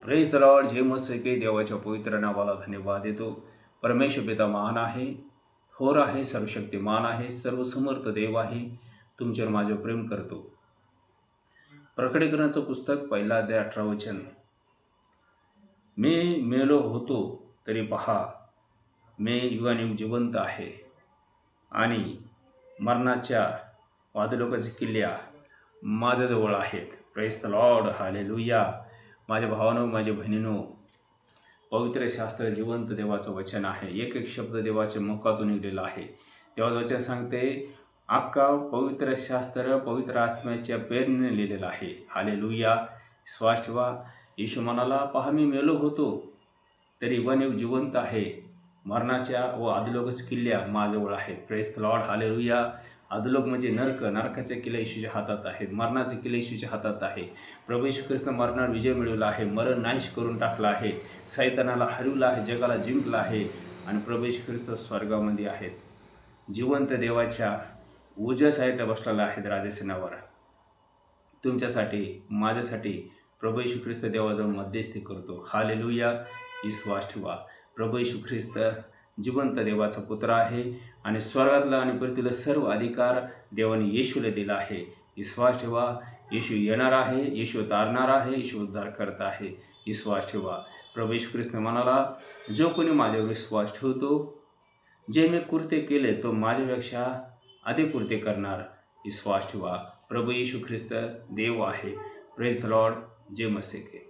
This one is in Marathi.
Praise the Lord. जे मस्के देवाच्या पवित्र नावाला धन्यवाद देतो. परमेश्वर पिता महान आहे, थोर आहे, सर्वशक्तिमान आहे, सर्वसमर्थ देव आहे. तुमच्यावर माझे प्रेम करतो. प्रकटीकरणाचं पुस्तक 1 अध्याय 18 वचन. मी मेलो होतो तरी पहा, मी युगानुयुग जिवंत आहे आणि मरणाच्या वादलोकाच्या किल्ल्या माझ्याजवळ आहेत. Praise the Lord. हालेलुया. माझ्या भावांनो, माझ्या बहिणींनो, पवित्र शास्त्र जिवंत देवाचं वचन आहे. एक एक शब्द देवाच्या मुखातून निघलेला आहे. देवाचं वचन सांगते, अख्खा पवित्र शास्त्र पवित्र आत्म्याच्या प्रेरणेने लिहिलेलं आहे. हालेलुया. श्वास ठेवा. येशू म्हणाला, पहा मी मेलो होतो तरी युगानुयुग जिवंत आहे, मरणाच्या व आदिलोकाच्या किल्ल्या माझ्याजवळ आहेत. Praise the Lord. हालेलुया. आदिलोक म्हणजे नरकाच्या किल्ल्या येशूच्या हातात आहेत. मरणाचे किल्ले येशूच्या हातात आहे. प्रभू येशू ख्रिस्त मरणावर विजय मिळवला आहे, मरण नाश करून टाकला आहे, सैतानाला हरवलं आहे, जगाला जिंकलं आहे आणि प्रभू येशू ख्रिस्त स्वर्गामध्ये आहेत. जिवंत देवाच्या उजव्या साईडला बसलेला आहेत राजसिंहावर. तुमच्यासाठी, माझ्यासाठी प्रभू येशू ख्रिस्त देवाजवळ मध्यस्थी करतो. हालेलुया. विश्वास ठेवा. प्रभू येशू ख्रिस्त जिवंत देवाचा पुत्र आहे आणि स्वर्गातला आणि पृथ्वीला सर्व अधिकार देवाने येशूला दिला आहे. विश्वास ठेवा. येशू येणार आहे, येशू तारणार आहे, येशू उद्धार करत आहे. विश्वास ठेवा. प्रभू येशू ख्रिस्त म्हणाला, जो कोणी माझ्यावर विश्वास ठेवतो, जे मी कृत्य केले तो माझ्यापेक्षा अधिक कृत्य करणार. विश्वास ठेवा. प्रभू येशू ख्रिस्त देव आहे. Praise the lord. जय मसीह.